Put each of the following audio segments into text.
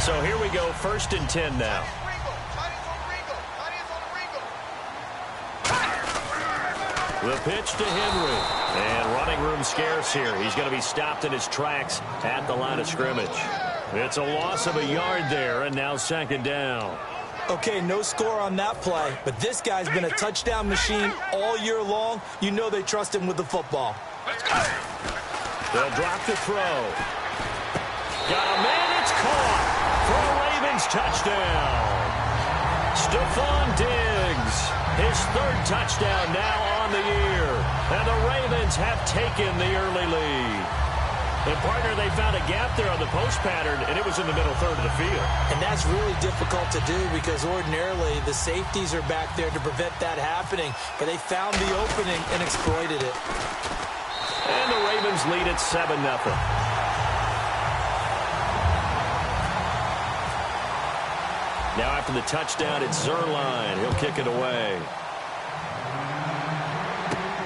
So here we go, 1st and 10 now. The pitch to Henry. And running room scarce here. He's going to be stopped in his tracks at the line of scrimmage. It's a loss of a yard there, and now 2nd down. Okay, no score on that play, but this guy's been a touchdown machine all year long. You know they trust him with the football. They'll drop the throw. Got a man, it's caught for a Ravens touchdown. Stephon Diggs, his 3rd touchdown now on the year. And the Ravens have taken the early lead. And, partner, they found a gap there on the post pattern, and it was in the middle 3rd of the field. And that's really difficult to do because ordinarily the safeties are back there to prevent that happening. But they found the opening and exploited it. And the Ravens lead at 7-0. Now after the touchdown, it's Zuerlein. He'll kick it away.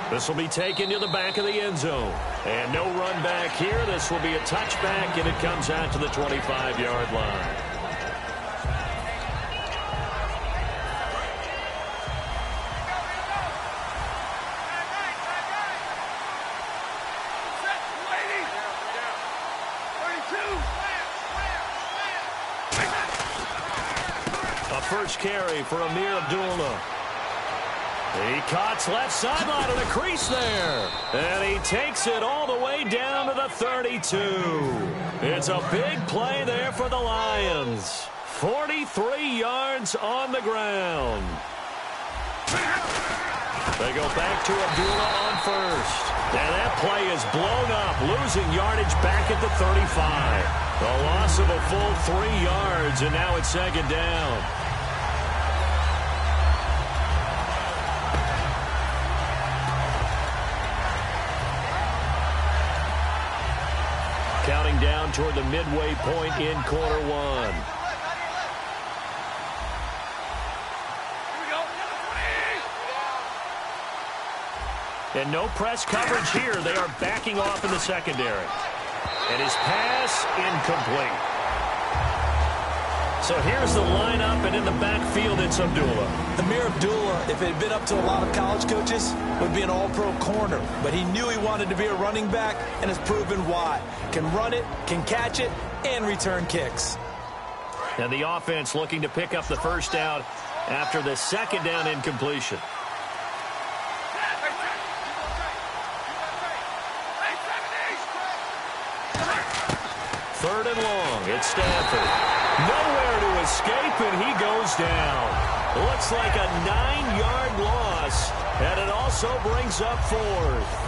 This will be taken to the back of the end zone. And no run back here. This will be a touchback, and it comes out to the 25-yard line. A first carry for Amir Abdullah. He cuts left sideline of the crease there. And he takes it all the way down to the 32. It's a big play there for the Lions. 43 yards on the ground. They go back to Abdullah on first. And that play is blown up, losing yardage back at the 35. A loss of a full 3 yards, and now it's 2nd down. Counting down toward the midway point in quarter 1. And no press coverage here. They are backing off in the secondary. And his pass incomplete. So here's the lineup, and in the backfield, it's Abdullah. Amir Abdullah, if it had been up to a lot of college coaches, would be an all-pro corner. But he knew he wanted to be a running back, and has proven why. Can run it, can catch it, and return kicks. And the offense looking to pick up the first down after the 2nd down incompletion. 3rd and long. It's Stanford. Nowhere to escape, and he goes down. Looks like a 9-yard loss, and it also brings up 4th.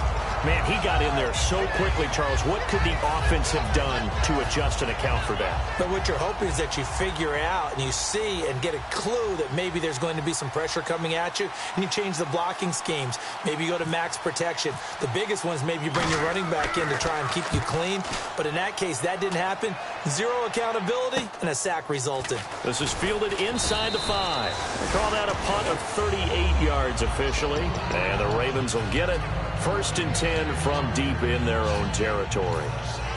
Man, he got in there so quickly, Charles. What could the offense have done to adjust and account for that? But what you're hoping is that you figure out and you see and get a clue that maybe there's going to be some pressure coming at you, and you change the blocking schemes. Maybe you go to max protection. The biggest one is maybe you bring your running back in to try and keep you clean. But in that case, that didn't happen. 0 accountability, and a sack resulted. This is fielded inside the 5. They call that a punt of 38 yards officially. And the Ravens will get it. 1st and 10 from deep in their own territory.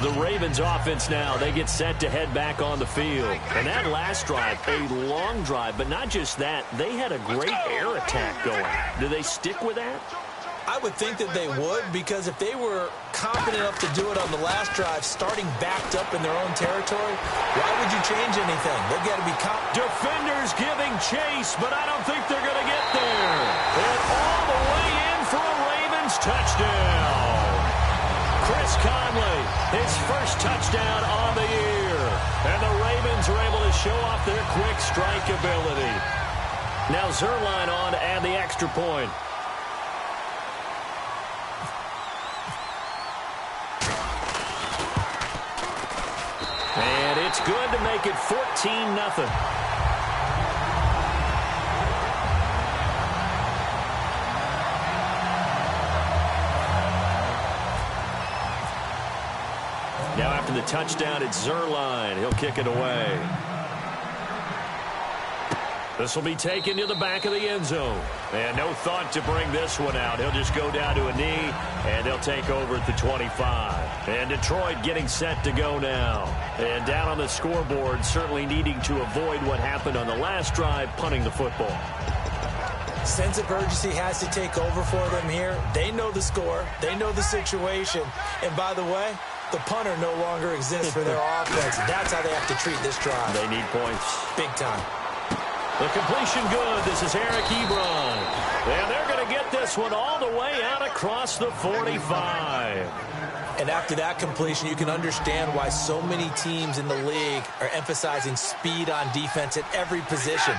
The Ravens offense now, they get set to head back on the field. And that last drive, a long drive, but not just that, they had a great air attack going. Do they stick with that? I would think that they would, because if they were confident enough to do it on the last drive, starting backed up in their own territory, why would you change anything? They've got to be confident. Defenders giving chase, but I don't think they're going to get there. And all the way in for a Ravens touchdown. Chris Conley, his first touchdown on the year. And the Ravens are able to show off their quick strike ability. Now Zuerlein on to add the extra point. And it's good to make it 14-0. Now after the touchdown, it's Zuerlein. He'll kick it away. This will be taken to the back of the end zone. And no thought to bring this one out. He'll just go down to a knee, and they'll take over at the 25. And Detroit getting set to go now. And down on the scoreboard, certainly needing to avoid what happened on the last drive, punting the football. Sense of urgency has to take over for them here. They know the score. They know the situation. And by the way, the punter no longer exists for their offense. That's how they have to treat this drive. They need points. Big time. The completion good. This is Eric Ebron. And they're going to get this one all the way out across the 45. And after that completion, you can understand why so many teams in the league are emphasizing speed on defense at every position.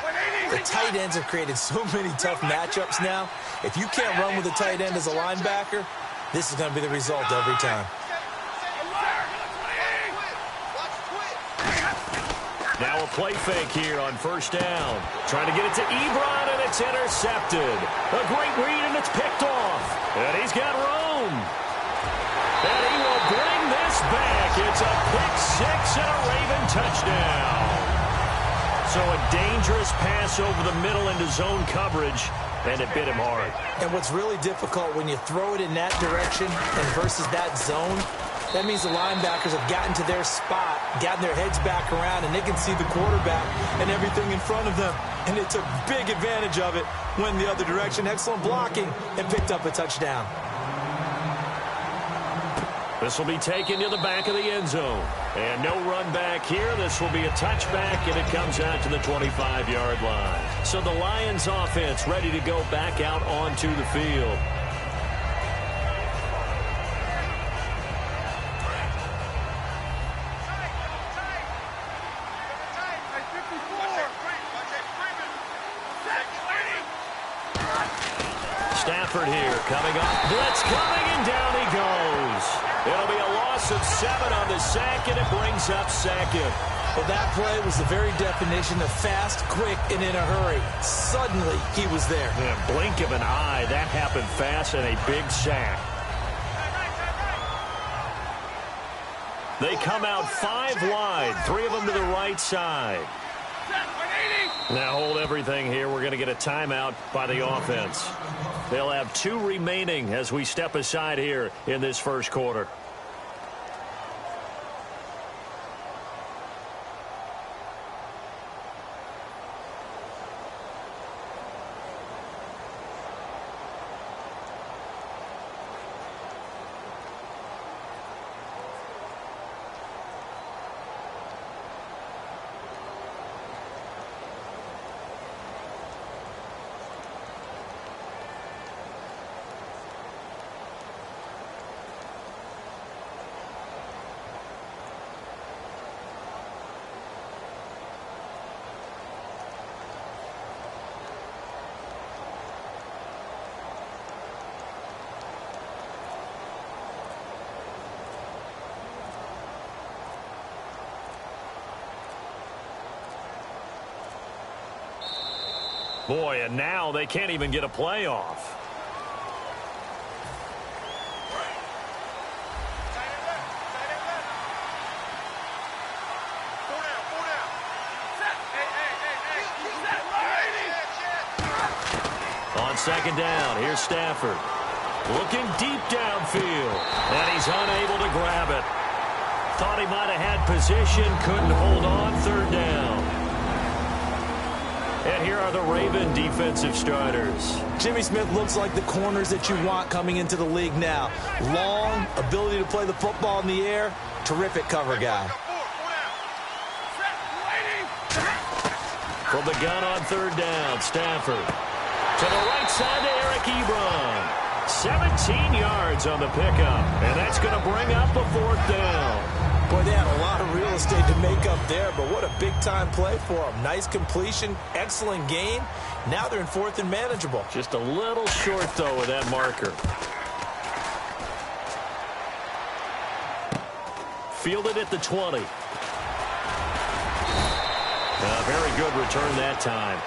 The tight ends have created so many tough matchups now. If you can't run with a tight end as a linebacker, this is going to be the result every time. Now a play fake here on first down. Trying to get it to Ebron, and it's intercepted. A great read, and it's picked off. And he's got room. And he will bring this back. It's a pick six and a Raven touchdown. So a dangerous pass over the middle into zone coverage, and it bit him hard. And what's really difficult when you throw it in that direction and versus that zone, that means the linebackers have gotten to their spot, gotten their heads back around, and they can see the quarterback and everything in front of them. And they took big advantage of it, went the other direction, excellent blocking, and picked up a touchdown. This will be taken to the back of the end zone. And no run back here. This will be a touchback, and it comes out to the 25-yard line. So the Lions offense ready to go back out onto the field. Stafford here coming up. Blitz coming, and down he goes. It'll be a loss of 7 on the sack, and it brings up second. Well, that play was the very definition of fast, quick, and in a hurry. Suddenly, he was there. In a blink of an eye, that happened fast, and a big sack. They come out 5 wide, 3 of them to the right side. Now hold everything here. We're going to get a timeout by the offense. They'll have 2 remaining as we step aside here in this first quarter. Boy, and now they can't even get a playoff. On second down, here's Stafford. Looking deep downfield, and he's unable to grab it. Thought he might have had position, couldn't hold on, third down. And here are the Raven defensive starters. Jimmy Smith looks like the corners that you want coming into the league now. Long, ability to play the football in the air, terrific cover guy. From the gun on third down, Stafford. To the right side to Eric Ebron. 17 yards on the pickup, and that's going to bring up a fourth down. Boy, they had a lot of real estate to make up there, but what a big-time play for them. Nice completion, excellent gain. Now they're in fourth and manageable. Just a little short, though, with that marker. Fielded at the 20. A very good return that time.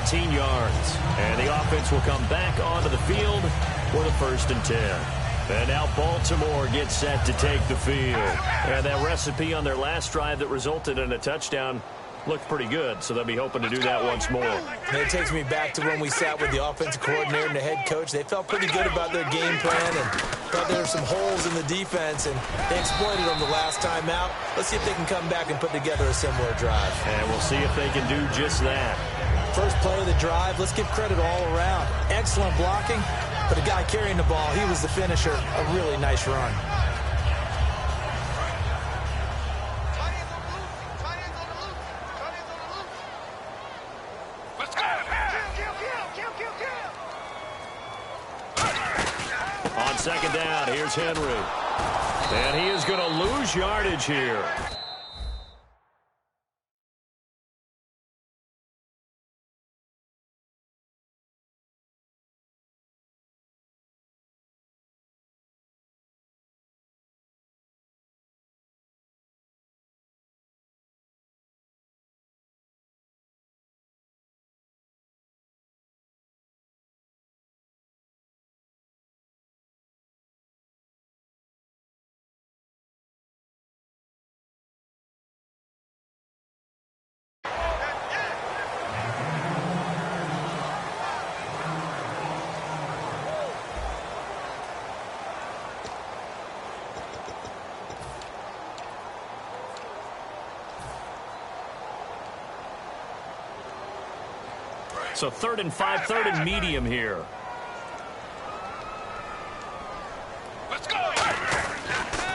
18 yards. And the offense will come back onto the field for the 1st and 10. And now Baltimore gets set to take the field. And that recipe on their last drive that resulted in a touchdown looked pretty good, so they'll be hoping to do that once more. And it takes me back to when we sat with the offensive coordinator and the head coach. They felt pretty good about their game plan and thought there were some holes in the defense, and they exploited them the last time out. Let's see if they can come back and put together a similar drive. And we'll see if they can do just that. First play of the drive, let's give credit all around. Excellent blocking, but the guy carrying the ball, he was the finisher. A really nice run. On second down, here's Henry. And he is going to lose yardage here. So 3rd and 5, 3rd and medium here. Let's go.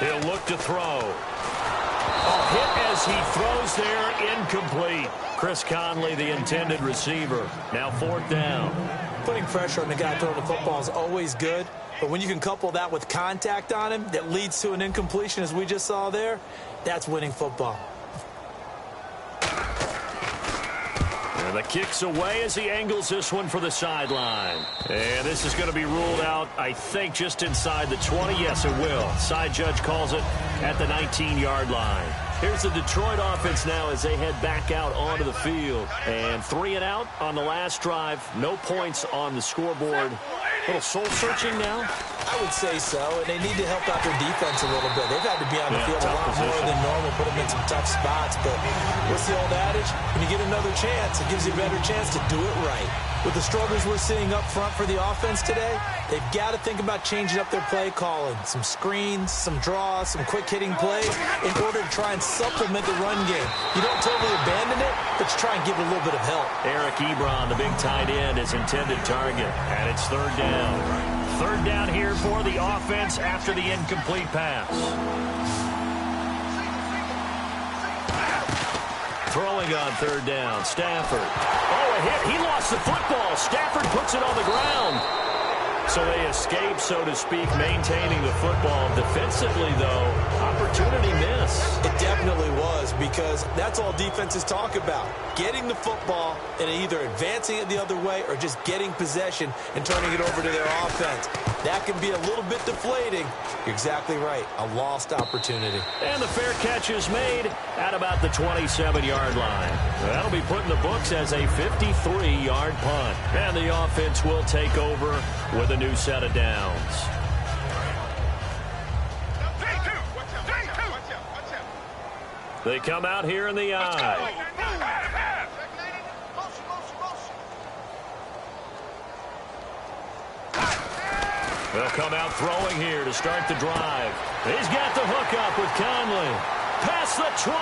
He'll look to throw. A hit as he throws there, incomplete. Chris Conley, the intended receiver. Now 4th down. Putting pressure on the guy throwing the football is always good, but when you can couple that with contact on him that leads to an incompletion, as we just saw there, that's winning football. And the kick's away as he angles this one for the sideline. And this is going to be ruled out, I think, just inside the 20. Yes, it will. Side judge calls it at the 19-yard line. Here's the Detroit offense now as they head back out onto the field. And 3 and out on the last drive. No points on the scoreboard. A little soul-searching now? I would say so, and they need to help out their defense a little bit. They've had to be on the field a lot more than normal, put them in some tough spots. But what's the old adage? When you get another chance, it gives you a better chance to do it right. With the struggles we're seeing up front for the offense today, they've got to think about changing up their play calling. Some screens, some draws, some quick-hitting plays in order to try and supplement the run game. You don't totally abandon it, but you try and give it a little bit of help. Eric Ebron, the big tight end, is intended target, and it's 3rd down. 3rd down here for the offense after the incomplete pass. Throwing on 3rd down, Stafford. Oh, a hit. He lost the football. Stafford puts it on the ground. So they escape, so to speak, maintaining the football. Defensively, though, opportunity miss. It definitely was, because that's all defenses talk about. Getting the football and either advancing it the other way or just getting possession and turning it over to their offense. That can be a little bit deflating. You're exactly right. A lost opportunity. And the fair catch is made at about the 27-yard line. That'll be put in the books as a 53-yard punt. And the offense will take over with a new set of downs. They come out here in the eye. They'll come out throwing here to start the drive. He's got the hookup with Conley. Past the 20.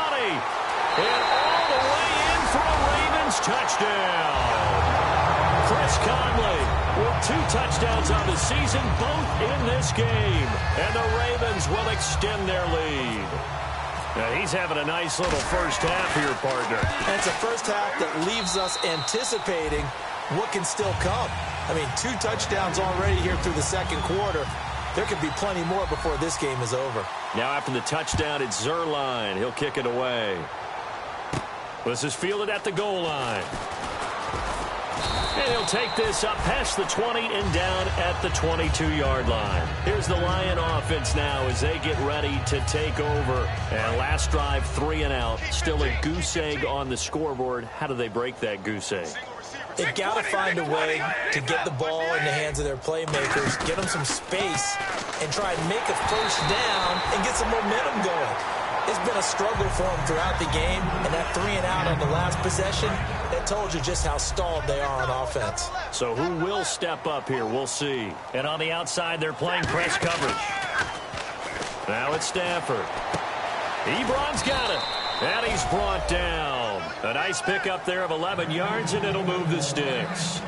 And all the way in for a Ravens touchdown. Chris Conley with 2 touchdowns on the season, both in this game. And the Ravens will extend their lead. Now he's having a nice little first half here, partner. And it's a first half that leaves us anticipating what can still come. I mean, 2 touchdowns already here through the second quarter. There could be plenty more before this game is over. Now after the touchdown, it's Zerline. He'll kick it away. This is fielded at the goal line. And he'll take this up past the 20 and down at the 22-yard line. Here's the Lion offense now as they get ready to take over. And last drive, 3 and out. Still a goose egg on the scoreboard. How do they break that goose egg? They've got to find a way to get the ball in the hands of their playmakers, get them some space, and try and make a first down and get some momentum going. It's been a struggle for him throughout the game, and that 3-and-out on the last possession, that told you just how stalled they are on offense. So who will step up here? We'll see. And on the outside, they're playing press coverage. Now it's Stafford. Ebron's got it. And he's brought down. A nice pickup there of 11 yards, and it'll move the sticks.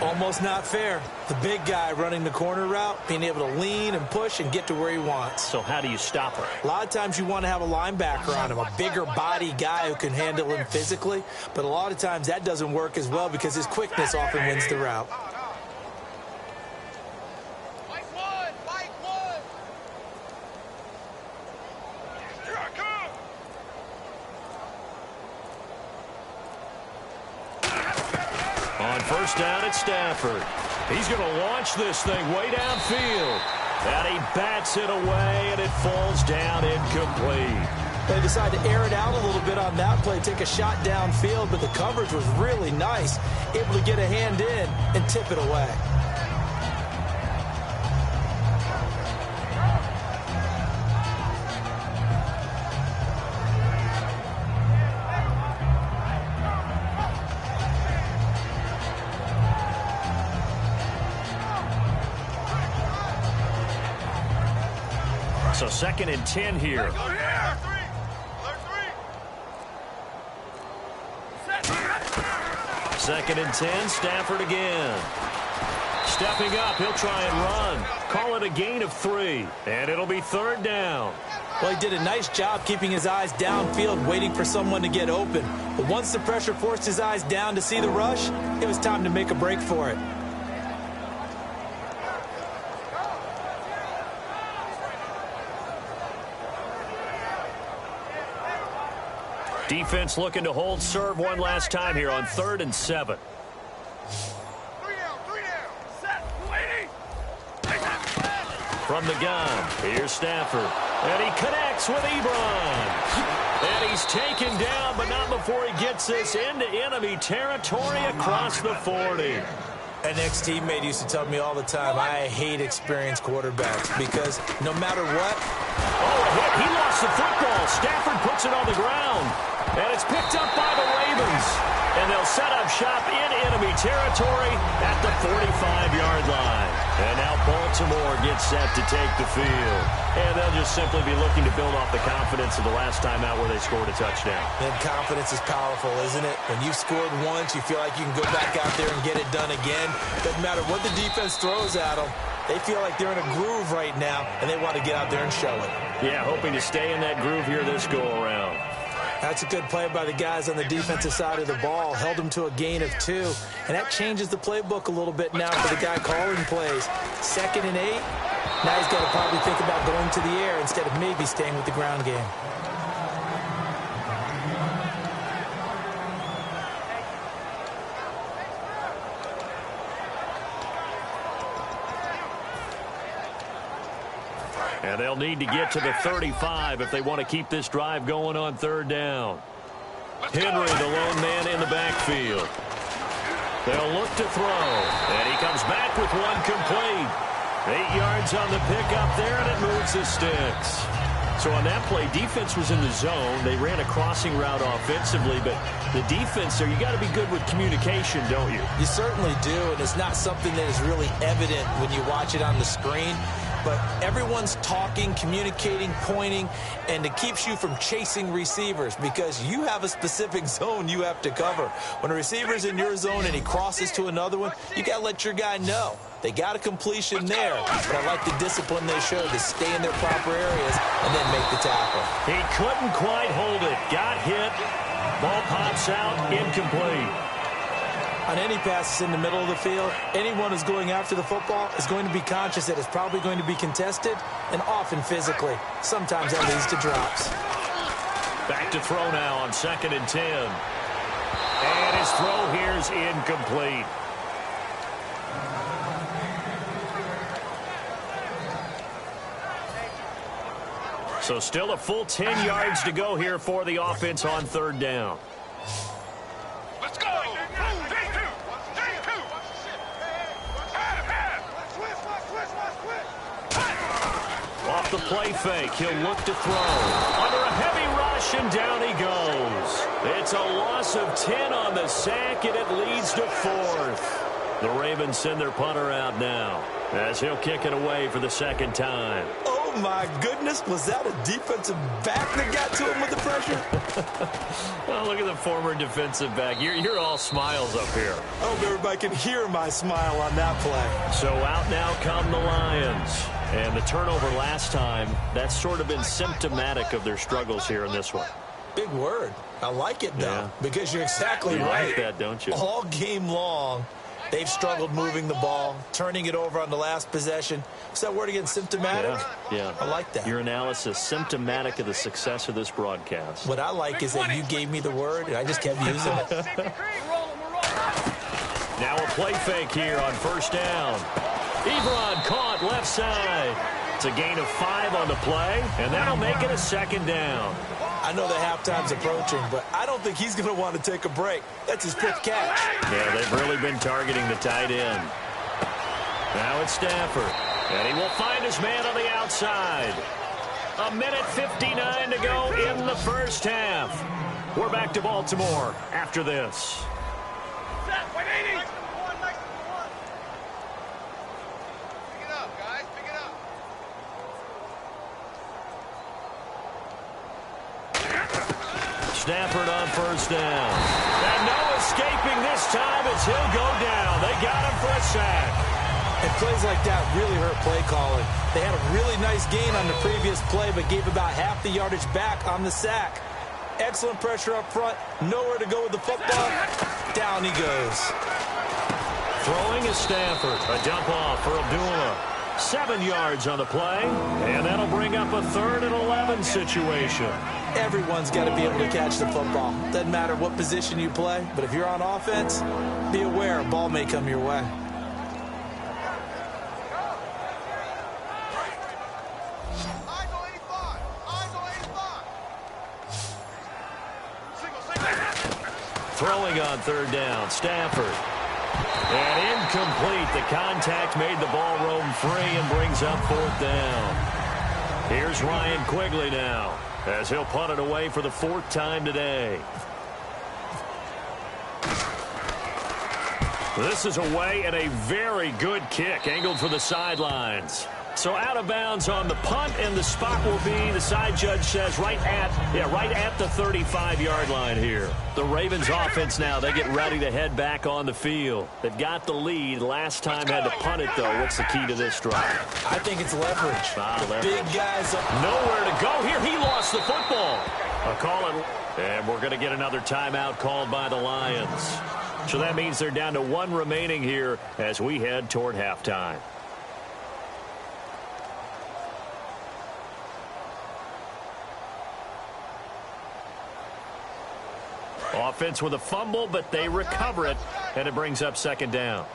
Almost not fair. The big guy running the corner route, being able to lean and push and get to where he wants. So how do you stop her? A lot of times you want to have a linebacker on him, a bigger body guy who can handle him physically. But a lot of times that doesn't work as well because his quickness often wins the route. On first down, it's Stafford. He's going to launch this thing way downfield. And he bats it away, and it falls down incomplete. They decide to air it out a little bit on that play, take a shot downfield, but the coverage was really nice, able to get a hand in and tip it away. So 2nd and 10 here. Second and 10, Stafford again. Stepping up, he'll try and run. Call it a gain of 3, and it'll be 3rd down. Well, he did a nice job keeping his eyes downfield, waiting for someone to get open. But once the pressure forced his eyes down to see the rush, it was time to make a break for it. Defense looking to hold serve one last time here on 3rd and 7. From the gun, here's Stafford. And he connects with Ebron. And he's taken down, but not before he gets this into enemy territory across the 40. An ex-teammate used to tell me all the time, I hate experienced quarterbacks because no matter what. Oh, a hit. He lost the football. Stafford puts it on the ground. And it's picked up by the Ravens. And they'll set up shop in enemy territory at the 45-yard line. And now Baltimore gets set to take the field. And they'll just simply be looking to build off the confidence of the last time out where they scored a touchdown. And confidence is powerful, isn't it? When you've scored once, you feel like you can go back out there and get it done again. Doesn't matter what the defense throws at them. They feel like they're in a groove right now, and they want to get out there and show it. Yeah, hoping to stay in that groove here this go-around. That's a good play by the guys on the defensive side of the ball. Held them to a gain of 2. And that changes the playbook a little bit now for the guy calling plays. 2nd and 8. Now he's got to probably think about going to the air instead of maybe staying with the ground game. And they'll need to get to the 35 if they want to keep this drive going on 3rd down. Henry, the lone man in the backfield. They'll look to throw. And he comes back with one complete. 8 yards on the pickup there, and it moves the sticks. So on that play, defense was in the zone. They ran a crossing route offensively, but the defense there, you got to be good with communication, don't you? You certainly do, and it's not something that is really evident when you watch it on the screen. But everyone's talking, communicating, pointing, and it keeps you from chasing receivers because you have a specific zone you have to cover. When a receiver's in your zone and he crosses to another one, you got to let your guy know. They got a completion there, but I like the discipline they showed to stay in their proper areas and then make the tackle. He couldn't quite hold it. Got hit. Ball pops out. Incomplete. On any passes in the middle of the field, anyone who's going after the football is going to be conscious that it's probably going to be contested and often physically. Sometimes that leads to drops. Back to throw now on 2nd and 10. And his throw here's incomplete. So still a full 10 yards to go here for the offense on 3rd down. Let's go! Off the play fake, he'll look to throw. Under a heavy rush, and down he goes. It's a loss of 10 on the sack, and it leads to 4th. The Ravens send their punter out now as he'll kick it away for the second time. Oh, my goodness. Was that a defensive back that got to him with the pressure? Oh, look at the former defensive back. You're all smiles up here. I hope everybody can hear my smile on that play. So out now come the Lions. And the turnover last time, that's sort of been symptomatic of their struggles here in this one. Big word. I like it, though, Yeah. because you're exactly You right. like that, don't you? All game long, they've struggled moving the ball, turning it over on the last possession. What's that word again, symptomatic? Yeah. I like that. Your analysis, symptomatic of the success of this broadcast. What I like is that you gave me the word, and I just kept using it. Now a play fake here on first down. Ebron caught left side. It's a gain of 5 on the play, and that'll make it a second down. I know that halftime's approaching, but I don't think he's going to want to take a break. That's his 5th catch. Yeah, they've really been targeting the tight end. Now it's Stafford, and he will find his man on the outside. 1:59 to go in the first half. We're back to Baltimore after this. Stafford on first down. And no escaping this time as he'll go down. They got him for a sack. And plays like that really hurt play calling. They had a really nice gain on the previous play, but gave about half the yardage back on the sack. Excellent pressure up front. Nowhere to go with the football. Down he goes. Throwing is Stafford. A dump off for Abdullah. 7 yards on the play. And that'll bring up a 3rd and 11 situation. Everyone's got to be able to catch the football. Doesn't matter what position you play, but if you're on offense, be aware a ball may come your way. Throwing on 3rd down, Stafford. And incomplete. The contact made the ball roam free and brings up 4th down. Here's Ryan Quigley now, as he'll punt it away for the 4th time today. This is away and a very good kick, angled for the sidelines. So out of bounds on the punt, and the spot will be, the side judge says, right at the 35-yard line here. The Ravens offense now, they get ready to head back on the field. They've got the lead. Last time had to punt it, though. What's the key to this drive? I think it's leverage. Leverage. Big guys up. Nowhere to go here. He lost the football. A call it. And we're going to get another timeout called by the Lions. So that means they're down to 1 remaining here as we head toward halftime. Offense with a fumble, but they recover it, and it brings up 2nd down.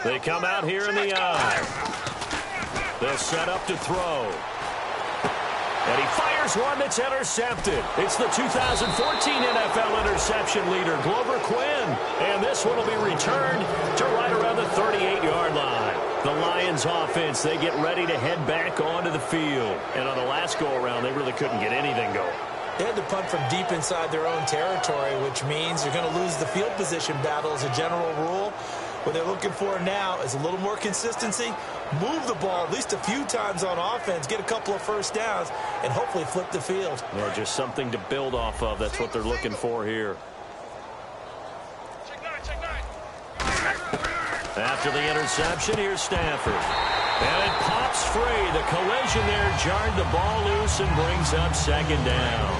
They come out here in the eye. They'll set up to throw. And he fires one that's intercepted. It's the 2014 NFL interception leader, Glover Quinn. And this one will be returned to right around the 38-yard line. The Lions offense, they get ready to head back onto the field. And on the last go-around, they really couldn't get anything going. They had to punt from deep inside their own territory, which means you're going to lose the field position battle as a general rule. What they're looking for now is a little more consistency, move the ball at least a few times on offense, get a couple of first downs, and hopefully flip the field. Yeah, just something to build off of. That's what they're looking for here. After the interception, here's Stafford. And it pops free. The collision there jarred the ball loose and brings up 2nd down.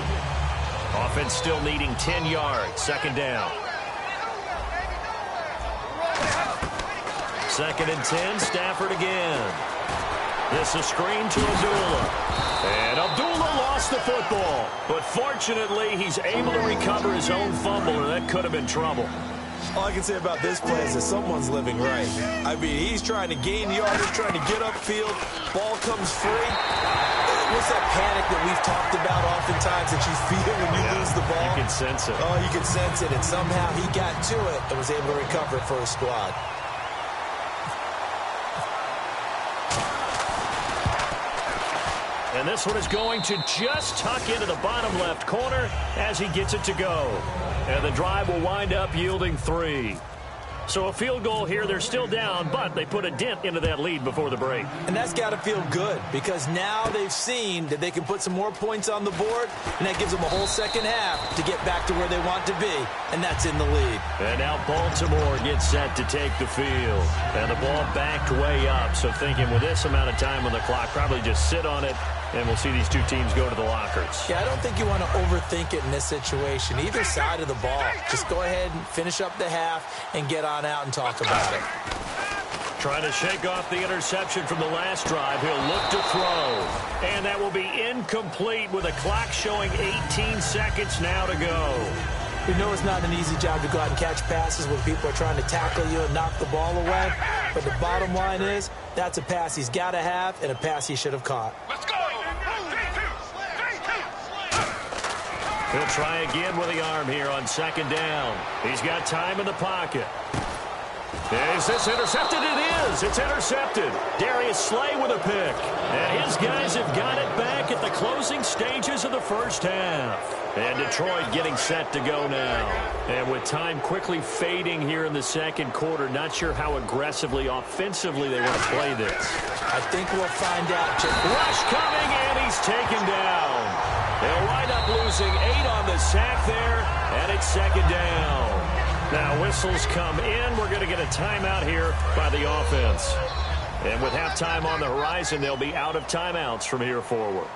Offense still needing 10 yards. 2nd down. 2nd and 10, Stafford again. This is screen to Abdullah. And Abdullah lost the football. But fortunately, he's able to recover his own fumble, or that could have been trouble. All I can say about this play is that someone's living right. I mean, he's trying to gain yardage, trying to get upfield. Ball comes free. What's that panic that we've talked about oftentimes that you feel when you lose the ball? You can sense it. Oh, you can sense it. And somehow he got to it and was able to recover it for his squad. And this one is going to just tuck into the bottom left corner as he gets it to go. And the drive will wind up yielding 3. So a field goal here, they're still down, but they put a dent into that lead before the break. And that's got to feel good because now they've seen that they can put some more points on the board, and that gives them a whole second half to get back to where they want to be, and that's in the lead. And now Baltimore gets set to take the field. And the ball backed way up, so thinking with this amount of time on the clock, probably just sit on it, and we'll see these two teams go to the lockers. Yeah, I don't think you want to overthink it in this situation. Either side of the ball. Just go ahead and finish up the half and get on out and talk about it. Trying to shake off the interception from the last drive. He'll look to throw. And that will be incomplete with a clock showing 18 seconds now to go. We know it's not an easy job to go out and catch passes when people are trying to tackle you and knock the ball away. But the bottom line is, that's a pass he's got to have and a pass he should have caught. Let's go. He'll try again with the arm here on second down. He's got time in the pocket. Is this intercepted? It is. It's intercepted. Darius Slay with a pick. And his guys have got it back at the closing stages of the first half. And Detroit getting set to go now. And with time quickly fading here in the second quarter, not sure how aggressively, offensively they want to play this. I think we'll find out. Rush coming, and he's taken down. They'll wind up losing 8 on the sack there, and it's second down. Now whistles come in. We're going to get a timeout here by the offense. And with halftime on the horizon, they'll be out of timeouts from here forward.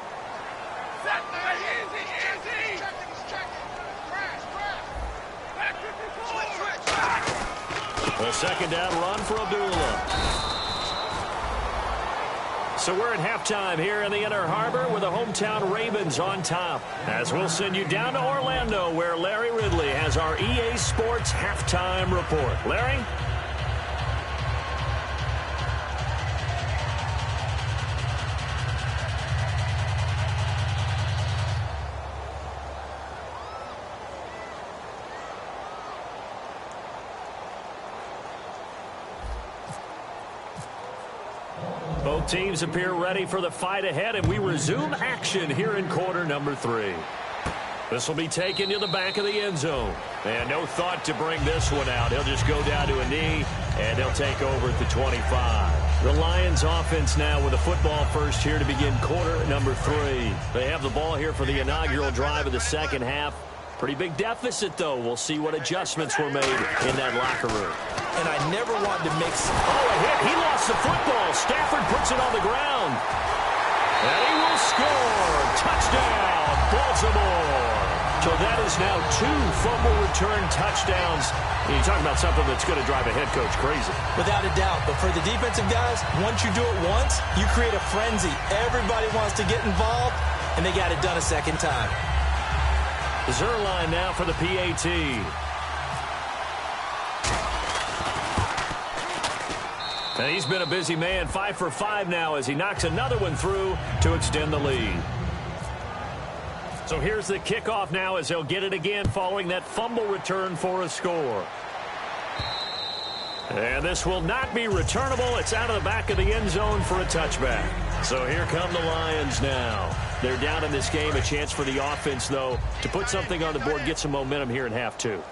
A second down run for Abdullah. So we're at halftime here in the Inner Harbor with the hometown Ravens on top. As we'll send you down to Orlando where Larry Ridley has our EA Sports halftime report. Larry? Both teams appear ready for the fight ahead, and we resume action here in quarter number 3. This will be taken to the back of the end zone. And no thought to bring this one out. He'll just go down to a knee, and they'll take over at the 25. The Lions offense now with a football first here to begin quarter number 3. They have the ball here for the inaugural drive of the second half. Pretty big deficit, though. We'll see what adjustments were made in that locker room. And I never want to mix. Oh, a hit. He lost the football. Stafford puts it on the ground. And he will score. Touchdown, Baltimore. So that is now 2 fumble return touchdowns. And you're talking about something that's going to drive a head coach crazy. Without a doubt. But for the defensive guys, once you do it once, you create a frenzy. Everybody wants to get involved, and they got it done a second time. Zerline now for the PAT. And he's been a busy man, 5 for 5 now as he knocks another one through to extend the lead. So here's the kickoff now as they'll get it again following that fumble return for a score. And this will not be returnable. It's out of the back of the end zone for a touchback. So here come the Lions now. They're down in this game. A chance for the offense, though, to put something on the board, get some momentum here in half 2.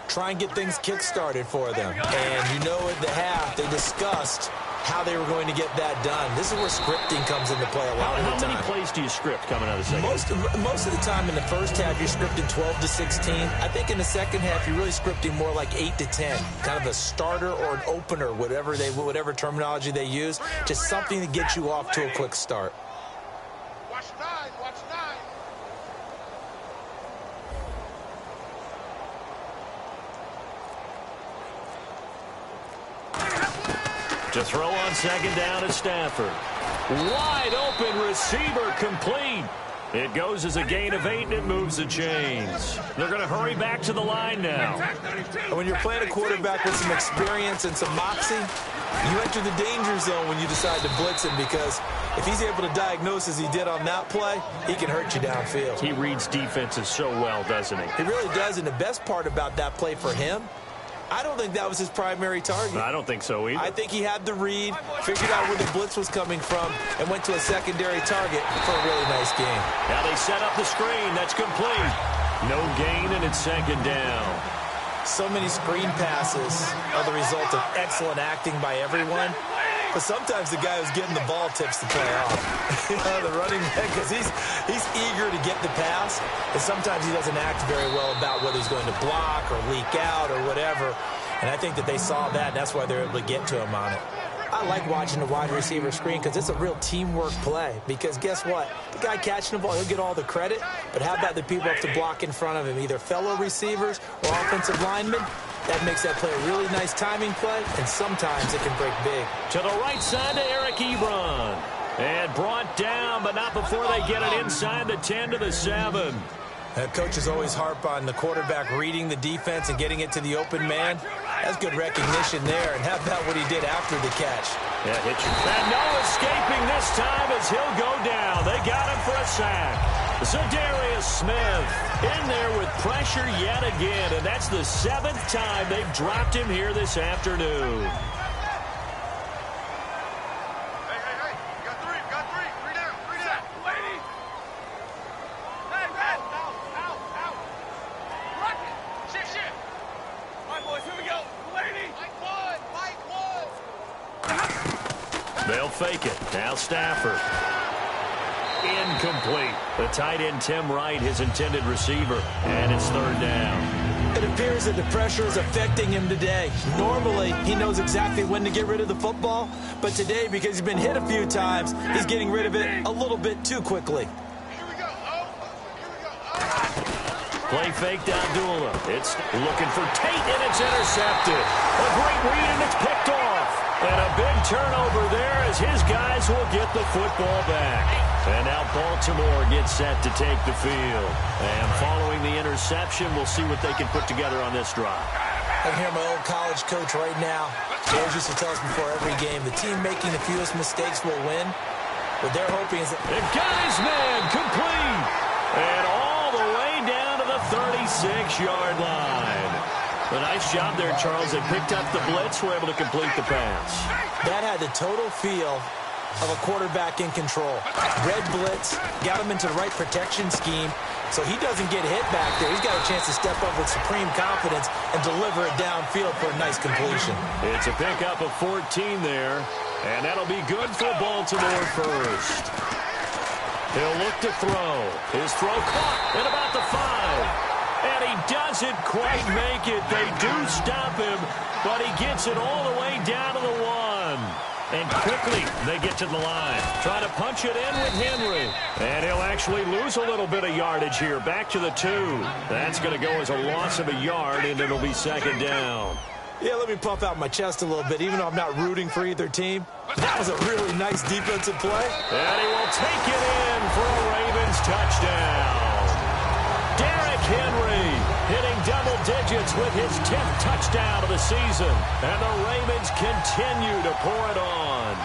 Try and get things kick-started for them. And you know at the half, they discussed how they were going to get that done. This is where scripting comes into play a lot of the time. How many plays do you script coming out of the second half? Most of the time in the first half, you're scripting 12 to 16. I think in the second half, you're really scripting more like 8 to 10. Kind of a starter or an opener, whatever terminology they use. Just something to get you off to a quick start. Watch 9, watch 9. To throw on second down is Stafford. Wide open receiver complete. It goes as a gain of 8, and it moves the chains. They're going to hurry back to the line now. And when you're playing a quarterback with some experience and some moxie, you enter the danger zone when you decide to blitz him because if he's able to diagnose as he did on that play, he can hurt you downfield. He reads defenses so well, doesn't he? He really does, and the best part about that play for him I don't think that was his primary target. I don't think so either. I think he had the read, figured out where the blitz was coming from, and went to a secondary target for a really nice game. Now they set up the screen. That's complete. No gain, and it's second down. So many screen passes are the result of excellent acting by everyone. But sometimes the guy who's getting the ball tips the play off. The running back, because he's eager to get the pass, and sometimes he doesn't act very well about whether he's going to block or leak out or whatever. And I think that they saw that, and that's why they're able to get to him on it. I like watching the wide receiver screen because it's a real teamwork play. Because guess what? The guy catching the ball, he'll get all the credit. But how about the people up to block in front of him, either fellow receivers or offensive linemen? That makes that play a really nice timing play, and sometimes it can break big. To the right side to Eric Ebron. And brought down, but not before they get it inside the 10 to the 7. Coaches always harp on the quarterback reading the defense and getting it to the open man. That's good recognition there. And how about what he did after the catch? Yeah, and no escaping this time as he'll go down. They got him for a sack. Zadarius Smith in there with pressure yet again, and that's the 7th time they've dropped him here this afternoon. Hey, you got three, three down, lady. Hey, red, out. Rock it, shift. All right, boys, here we go, lady. Mike one. They'll fake it. Now Stafford. Incomplete. The tight end, Tim Wright, his intended receiver. And it's 3rd down. It appears that the pressure is affecting him today. Normally, he knows exactly when to get rid of the football. But today, because he's been hit a few times, he's getting rid of it a little bit too quickly. Here we go. Play fake to Abdullah. It's looking for Tate, and it's intercepted. A great read, and it's picked off. And a big turnover there as his guys will get the football back. And now Baltimore gets set to take the field. And following the interception, we'll see what they can put together on this drive. I can hear my old college coach right now. He always used to tell us before every game, the team making the fewest mistakes will win. What they're hoping is that... They've got his man complete. And all the way down to the 36-yard line. A nice job there, Charles. They picked up the blitz, were able to complete the pass. That had the total feel of a quarterback in control. Red blitz, got him into the right protection scheme, so he doesn't get hit back there. He's got a chance to step up with supreme confidence and deliver it downfield for a nice completion. It's a pickup of 14 there, and that'll be good for Baltimore first. He'll look to throw. His throw caught at about the 5. And he doesn't quite make it. They do stop him, but he gets it all the way down to the 1. And quickly, they get to the line. Try to punch it in with Henry. And he'll actually lose a little bit of yardage here. Back to the 2. That's going to go as a loss of a yard, and it'll be 2nd down. Yeah, let me puff out my chest a little bit, even though I'm not rooting for either team. That was a really nice defensive play. And he will take it in for a Ravens touchdown. Derrick Henry hitting double digits with his 10th touchdown of the season. And the Ravens continue to pour it on.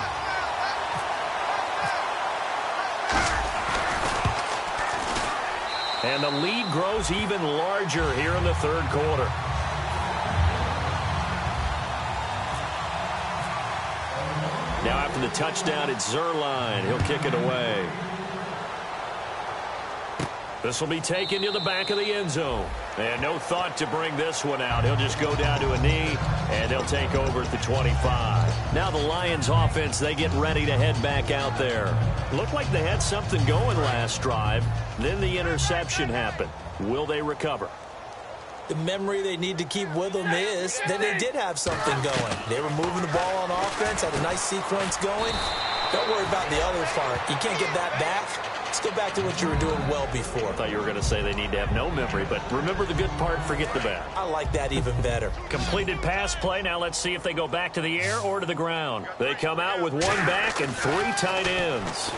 And the lead grows even larger here in the 3rd quarter. Now after the touchdown, it's Zerline. He'll kick it away. This will be taken to the back of the end zone. And no thought to bring this one out. He'll just go down to a knee, and they'll take over at the 25. Now the Lions offense, they get ready to head back out there. Looked like they had something going last drive. Then the interception happened. Will they recover? The memory they need to keep with them is that they did have something going. They were moving the ball on offense, had a nice sequence going. Don't worry about the other part. You can't get that back. Let's go back to what you were doing well before. I thought you were going to say they need to have no memory, but remember the good part, forget the bad. I like that even better. Completed pass play. Now let's see if they go back to the air or to the ground. They come out with 1 back and 3 tight ends.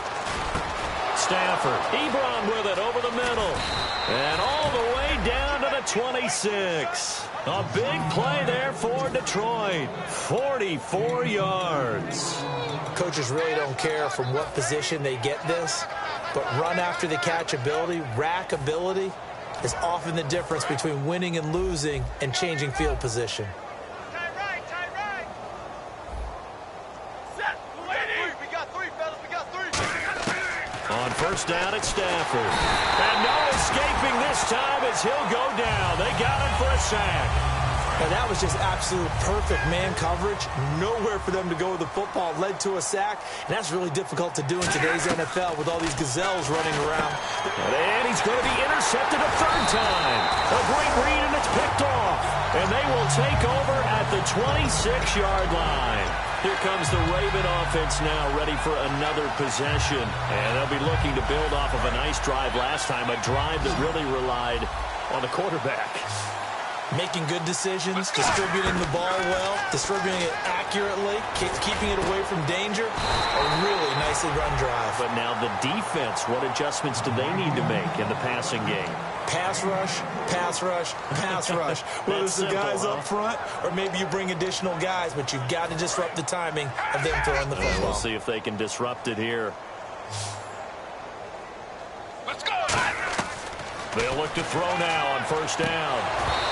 Stafford, Ebron with it over the middle. And all the way down to the 26. A big play there for Detroit. 44 yards. Coaches really don't care from what position they get this, but run after the catch ability, rack ability, is often the difference between winning and losing and changing field position. First down at Stafford. And no escaping this time as he'll go down. They got him for a sack. And that was just absolute perfect man coverage. Nowhere for them to go with the football. Led to a sack. And that's really difficult to do in today's NFL with all these gazelles running around. And he's going to be intercepted a third time. A great read, and it's picked off. And they will take over at the 26-yard line. Here comes the Raven offense now, ready for another possession. And they'll be looking to build off of a nice drive last time, a drive that really relied on the quarterback. Making good decisions, distributing the ball well, distributing it accurately, keeping it away from danger. A really nicely run drive. But now the defense, what adjustments do they need to make in the passing game? Pass rush, pass rush, pass rush. Whether it's the guys up front or maybe you bring additional guys, but you've got to disrupt the timing of them throwing the football. We'll see if they can disrupt it here. Let's go! They'll look to throw now on first down.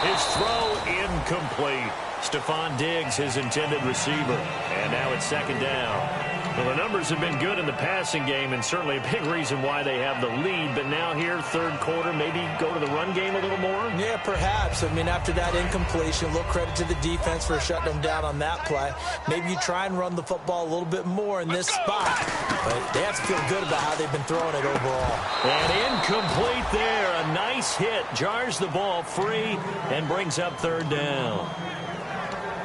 His throw incomplete. Stephon Diggs, his intended receiver. And now it's second down. Well, the numbers have been good in the passing game, and certainly a big reason why they have the lead. But now here, third quarter, maybe go to the run game a little more? Yeah, perhaps. I mean, after that incompletion, a little credit to the defense for shutting them down on that play. Maybe you try and run the football a little bit more in this spot. But they have to feel good about how they've been throwing it overall. And incomplete there. A nice hit. Jars the ball free and brings up third down.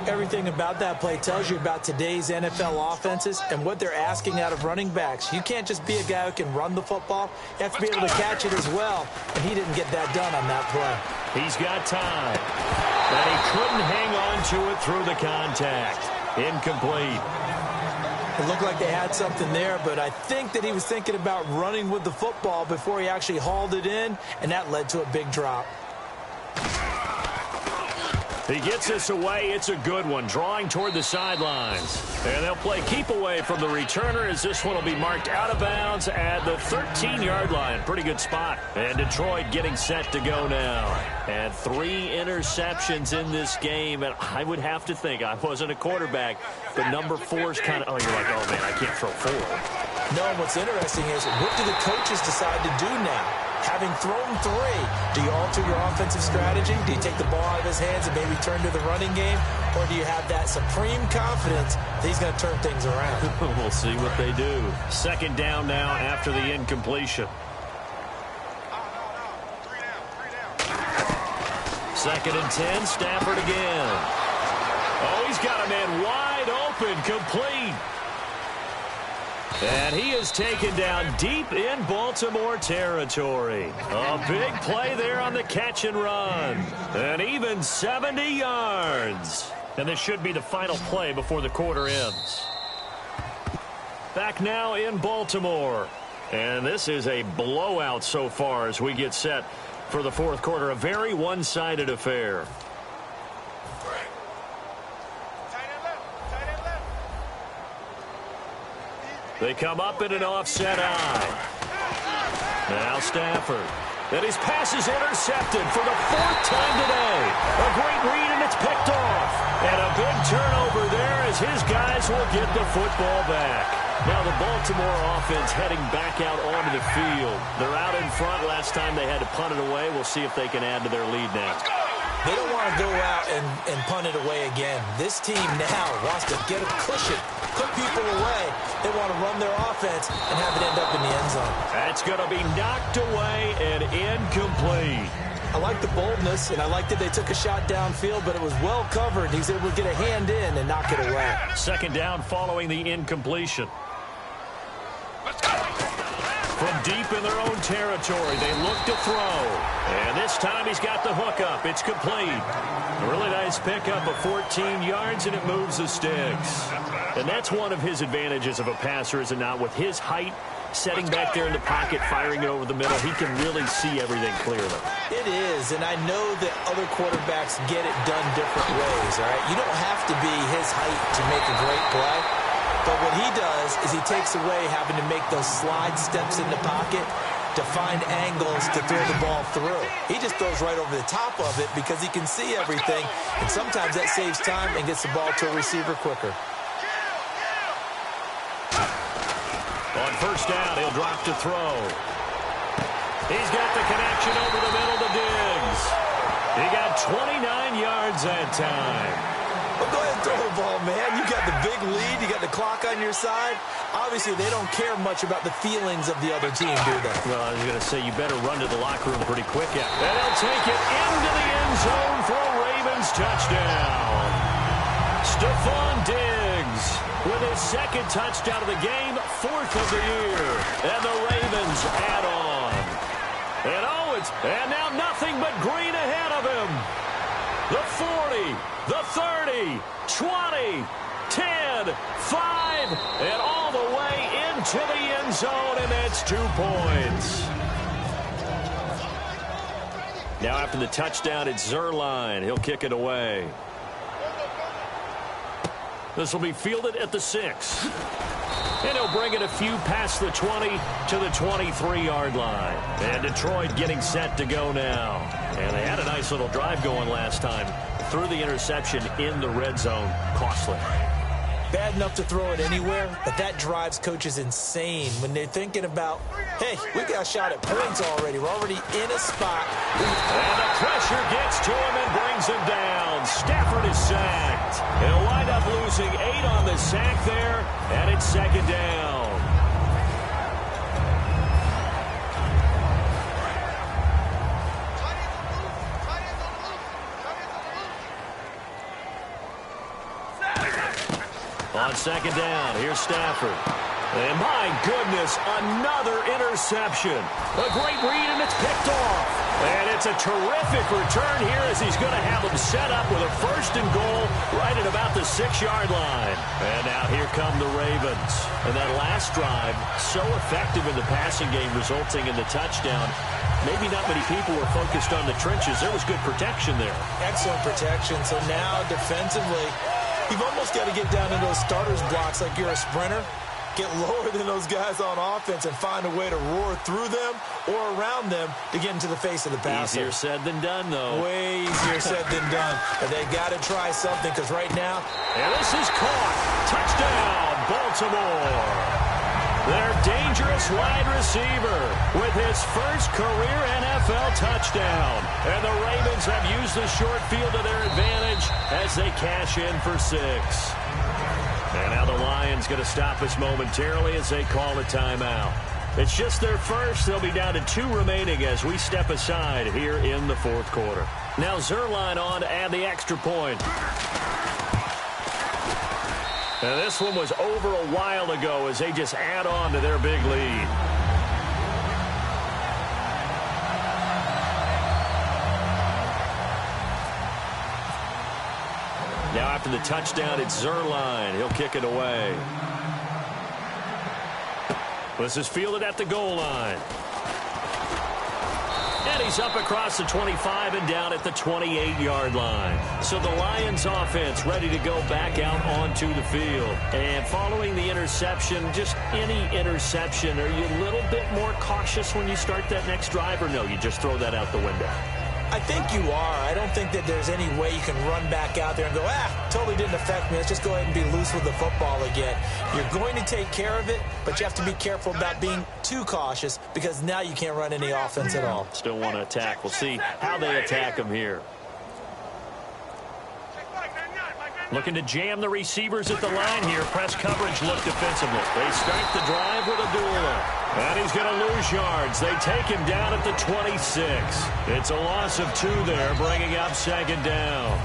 Everything about that play tells you about today's NFL offenses and what they're asking out of running backs. You can't just be a guy who can run the football. You have to be able to catch it as well, and he didn't get that done on that play. He's got time, and he couldn't hang on to it through the contact. Incomplete. It looked like they had something there, but I think that he was thinking about running with the football before he actually hauled it in, and that led to a big drop. He gets this away. It's a good one, drawing toward the sidelines. And they'll play keep away from the returner as this one will be marked out of bounds at the 13-yard line. Pretty good spot. And Detroit getting set to go now. And 3 interceptions in this game. And I would have to think, I wasn't a quarterback, but number 4 is kind of, oh, you're like, oh, man, I can't throw 4. No, and what's interesting is, what do the coaches decide to do now? Having thrown 3, do you alter your offensive strategy? Do you take the ball out of his hands and maybe turn to the running game? Or do you have that supreme confidence that he's going to turn things around? We'll see what they do. Second down now after the incompletion. Second and 10, Stafford again. Oh, he's got a man wide open, complete. And he is taken down deep in Baltimore territory. A big play there on the catch and run. And even 70 yards. And this should be the final play before the quarter ends. Back now in Baltimore. And this is a blowout so far as we get set for the fourth quarter. A very one-sided affair. They come up in an offset eye. Now Stafford. And his pass is intercepted for the 4th time today. A great read, and it's picked off. And a big turnover there as his guys will get the football back. Now the Baltimore offense heading back out onto the field. They're out in front. Last time they had to punt it away. We'll see if they can add to their lead now. They don't want to go out and punt it away again. This team now wants to get a cushion, put people away. They want to run their offense and have it end up in the end zone. That's going to be knocked away and incomplete. I like the boldness, and I like that they took a shot downfield, but it was well covered. He's able to get a hand in and knock it away. Second down following the incompletion. From deep in their own territory, they look to throw. And this time he's got the hook up. It's complete. A really nice pickup of 14 yards, and it moves the sticks. And that's one of his advantages of a passer, is it not? With his height, setting back there in the pocket, firing it over the middle, he can really see everything clearly. It is, and I know that other quarterbacks get it done different ways, all right? You don't have to be his height to make a great play. But what he does is he takes away having to make those slide steps in the pocket to find angles to throw the ball through. He just throws right over the top of it because he can see everything, and sometimes that saves time and gets the ball to a receiver quicker. On first down. He'll drop to throw. He's got the connection over the middle to Diggs. He got 29 yards that time. Well, go ahead and throw the ball, man. You got the big lead. You got the clock on your side. Obviously, they don't care much about the feelings of the other team, do they? Well, I was going to say, you better run to the locker room pretty quick. And they'll take it into the end zone for a Ravens touchdown. Stephon Diggs with his second touchdown of the game, 4th of the year. And the Ravens add on. And now nothing but green ahead of him. The 40, the 30, 20, 10, 5, and all the way into the end zone, and that's 2 points. Now after the touchdown, it's Zuerlein. He'll kick it away. This will be fielded at the 6. And he'll bring it a few past the 20 to the 23-yard line. And Detroit getting set to go now. And they had a nice little drive going last time. Threw the interception in the red zone. Costly. Bad enough to throw it anywhere, but that drives coaches insane when they're thinking about, hey, we got a shot at points already. We're already in a spot. And the pressure gets to him and brings him down. Stafford is sacked. He'll wind up losing 8 on the sack there, and it's 2nd down. On 2nd down, here's Stafford. And my goodness, another interception. A great read, and it's picked off. And it's a terrific return here as he's going to have them set up with a 1st and goal right at about the 6-yard line. And now here come the Ravens. And that last drive, so effective in the passing game, resulting in the touchdown. Maybe not many people were focused on the trenches. There was good protection there. Excellent protection. So now defensively, you've almost got to get down into those starters blocks like you're a sprinter. Get lower than those guys on offense and find a way to roar through them or around them to get into the face of the passer. Easier said than done, though. Way easier said than done. But they got to try something because right now. And this is caught. Touchdown, Baltimore. Their dangerous wide receiver with his first career NFL touchdown. And the Ravens have used the short field to their advantage as they cash in for 6. And now the Lions going to stop us momentarily as they call a timeout. It's just their first. They'll be down to 2 remaining as we step aside here in the 4th quarter. Now Zuerlein on to add the extra point. And this one was over a while ago as they just add on to their big lead. Now after the touchdown, it's Zuerlein. He'll kick it away. This is fielded at the goal line. And he's up across the 25 and down at the 28-yard line. So the Lions offense ready to go back out onto the field. And following the interception, just any interception, are you a little bit more cautious when you start that next drive, or no, you just throw that out the window? I think you are. I don't think that there's any way you can run back out there and go, totally didn't affect me. Let's just go ahead and be loose with the football again. You're going to take care of it, but you have to be careful about being too cautious because now you can't run any offense at all. Still want to attack. We'll see how they attack him here. Looking to jam the receivers at the line here. Press coverage look defensively. They start the drive with Abdullah. And he's going to lose yards. They take him down at the 26. It's a loss of 2 there, bringing up 2nd down.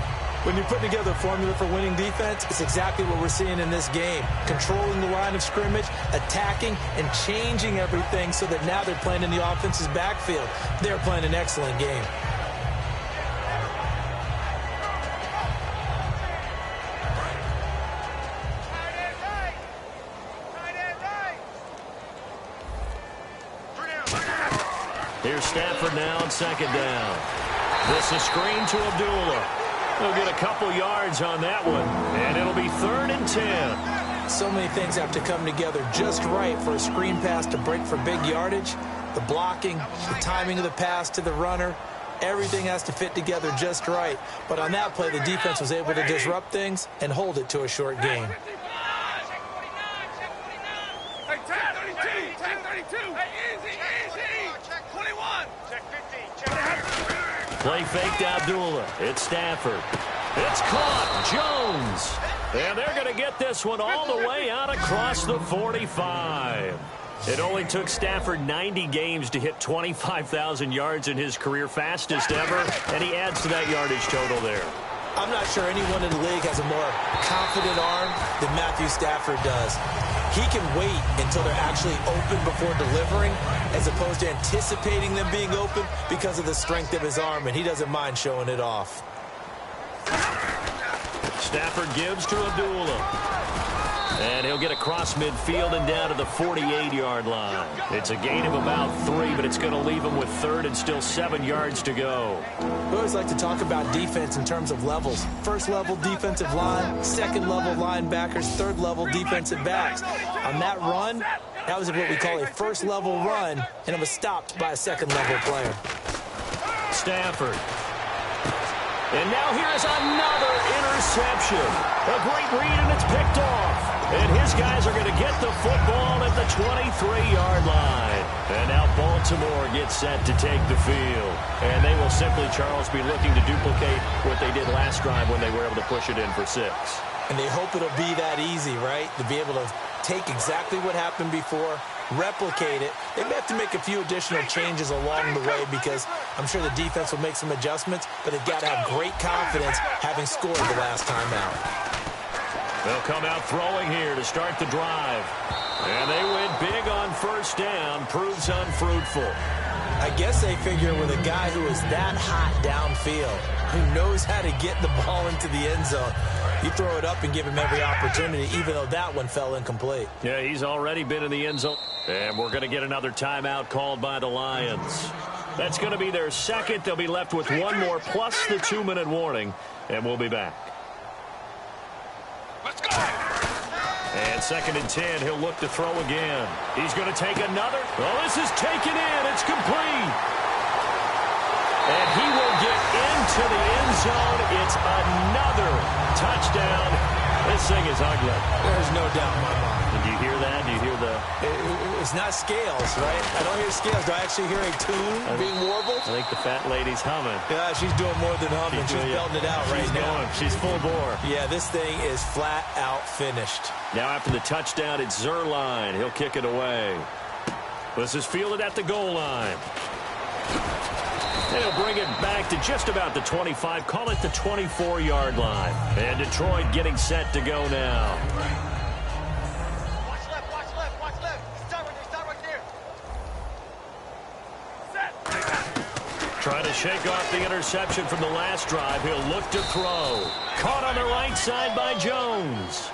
When you put together a formula for winning defense, it's exactly what we're seeing in this game. Controlling the line of scrimmage, attacking, and changing everything so that now they're playing in the offense's backfield. They're playing an excellent game. Here's Stafford now on 2nd down. This is screen to Abdullah. He'll get a couple yards on that one, and it'll be 3rd and 10. So many things have to come together just right for a screen pass to break for big yardage. The blocking, the timing of the pass to the runner, everything has to fit together just right. But on that play, the defense was able to disrupt things and hold it to a short gain. Hey, 10, 32. Play fake to Abdullah. It's Stafford. It's caught. Jones. And they're going to get this one all the way out across the 45. It only took Stafford 90 games to hit 25,000 yards in his career, fastest ever, and he adds to that yardage total there. I'm not sure anyone in the league has a more confident arm than Matthew Stafford does. He can wait until they're actually open before delivering as opposed to anticipating them being open because of the strength of his arm, and he doesn't mind showing it off. Stafford gives to Abdullah. And he'll get across midfield and down to the 48-yard line. It's a gain of about 3, but it's going to leave him with third and still 7 yards to go. We always like to talk about defense in terms of levels. First-level defensive line, second-level linebackers, third-level defensive backs. On that run, that was what we call a first-level run, and it was stopped by a second-level player. Stafford. And now here's another interception. A great read, and it's picked off. And his guys are going to get the football at the 23-yard line. And now Baltimore gets set to take the field. And they will simply, Charles, be looking to duplicate what they did last drive when they were able to push it in for 6. And they hope it'll be that easy, right? To be able to take exactly what happened before, replicate it. They may have to make a few additional changes along the way because I'm sure the defense will make some adjustments, but they've got to have great confidence having scored the last time out. They'll come out throwing here to start the drive. And they win big on first down. Proves unfruitful. I guess they figure with a guy who is that hot downfield, who knows how to get the ball into the end zone, you throw it up and give him every opportunity, even though that one fell incomplete. Yeah, he's already been in the end zone. And we're going to get another timeout called by the Lions. That's going to be their second. They'll be left with one more plus the 2-minute warning. And we'll be back. Let's go! And 2nd and 10, he'll look to throw again. He's going to take another. Oh, this is taken in. It's complete. And he will get into the end zone. It's another touchdown. This thing is ugly. There's no doubt in my mind. Do you hear that? Do you hear the... It's not scales, right? I don't hear scales. Do I actually hear a tune being warbled? I think the fat lady's humming. Yeah, she's doing more than humming. She's belting it out right now. She's full bore. Yeah, this thing is flat out finished. Now after the touchdown, it's Zerline. He'll kick it away. This is fielded at the goal line. And he'll bring it back to just about the 25. Call it the 24-yard line. And Detroit getting set to go now. Watch left, watch left, watch left. Start right there. Set. Trying to shake off the interception from the last drive. He'll look to throw. Caught on the right side by Jones.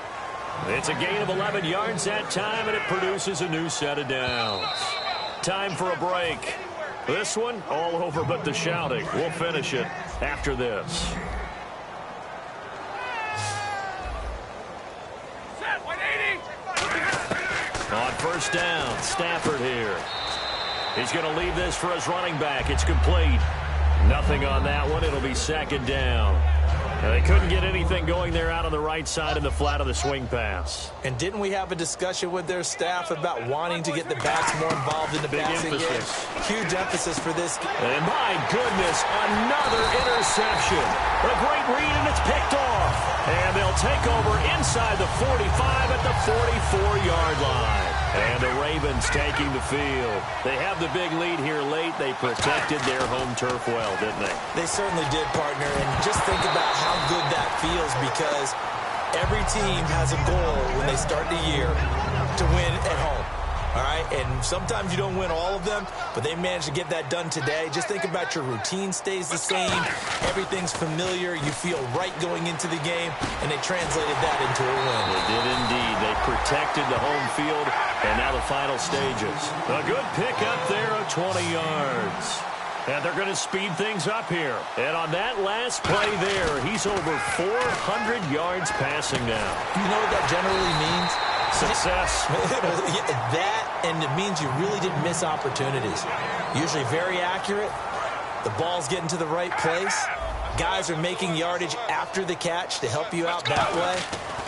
It's a gain of 11 yards that time, and it produces a new set of downs. Time for a break. This one, all over but the shouting. We'll finish it after this. Set, 180. On first down, Stafford here. He's going to leave this for his running back. It's complete. Nothing on that one. It'll be 2nd down. Now, they couldn't get anything going there out on the right side in the flat of the swing pass. And didn't we have a discussion with their staff about wanting to get the backs more involved in the passing game? Huge emphasis for this. And my goodness, another interception. A great read, and it's picked off. And they'll take over inside the 45 at the 44-yard line. And the Ravens taking the field. They have the big lead here late. They protected their home turf well, didn't they? They certainly did, partner. And just think about how good that feels, because every team has a goal when they start the year to win at home. All right, and sometimes you don't win all of them, but they managed to get that done today. Just think about your routine stays the same. Everything's familiar. You feel right going into the game, and they translated that into a win. They did indeed. They protected the home field, and now the final stages. A good pick up there of 20 yards. And they're going to speed things up here. And on that last play there, he's over 400 yards passing now. Do you know what that generally means? Success. That, and it means you really didn't miss opportunities. Usually very accurate. The ball's getting to the right place. Guys are making yardage after the catch to help you out that way.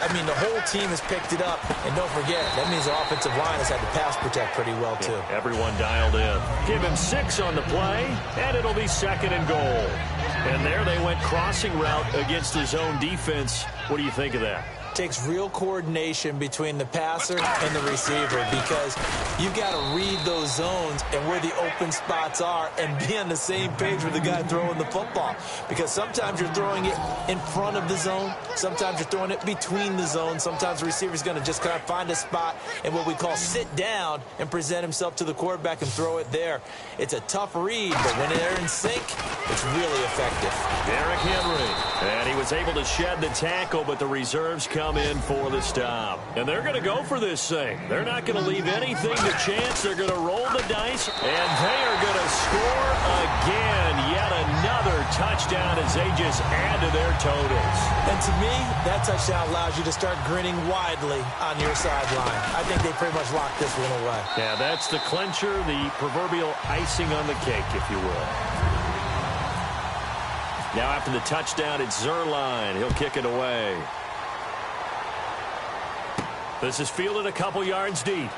I mean, the whole team has picked it up. And don't forget, that means the offensive line has had to pass protect pretty well, too. Yeah, everyone dialed in. Give him 6 on the play, and it'll be 2nd and goal. And there they went crossing route against the zone defense. What do you think of that? Takes real coordination between the passer and the receiver because you've got to read those zones and where the open spots are and be on the same page with the guy throwing the football. Because sometimes you're throwing it in front of the zone. Sometimes you're throwing it between the zones. Sometimes the receiver's going to just kind of find a spot and what we call sit down and present himself to the quarterback and throw it there. It's a tough read, but when they're in sync, it's really effective. Derrick Henry. And he was able to shed the tackle, but the reserves come in for the stop. And they're going to go for this thing. They're not going to leave anything to chance. They're going to roll the dice, and they are going to score again. Yet another touchdown as they just add to their totals. And to me, that touchdown allows you to start grinning widely on your sideline. I think they pretty much locked this one away. Yeah, that's the clincher, the proverbial icing on the cake, if you will. Now after the touchdown, it's Zerline. He'll kick it away. This is fielded a couple yards deep.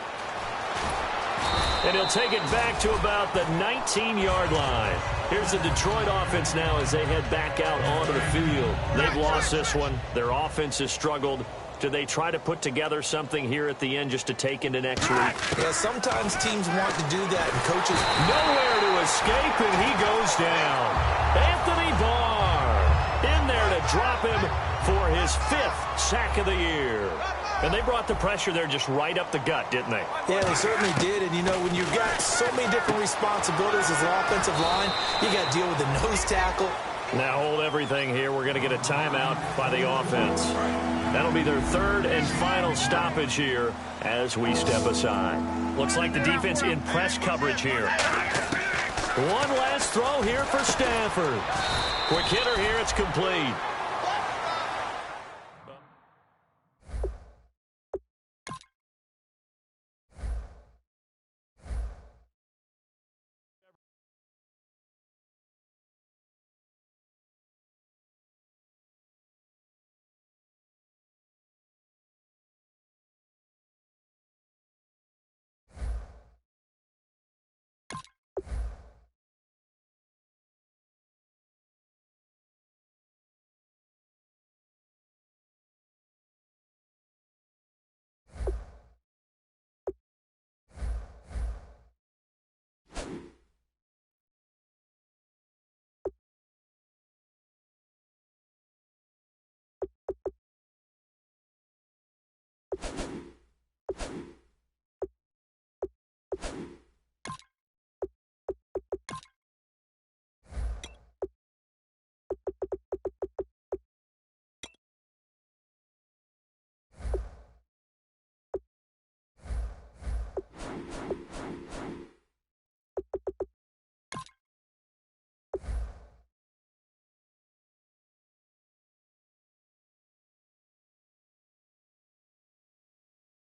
And he'll take it back to about the 19-yard line. Here's the Detroit offense now as they head back out onto the field. They've lost this one. Their offense has struggled. Do they try to put together something here at the end just to take into next week? Yeah, sometimes teams want to do that, and coaches... Nowhere to escape, and he goes down. Anthony Barr in there to drop him for his 5th sack of the year. And they brought the pressure there just right up the gut, didn't they? Yeah, they certainly did. And, you know, when you've got so many different responsibilities as an offensive line, you got to deal with the nose tackle. Now hold everything here. We're going to get a timeout by the offense. That'll be their 3rd and final stoppage here as we step aside. Looks like the defense in press coverage here. One last throw here for Stafford. Quick hitter here. It's complete.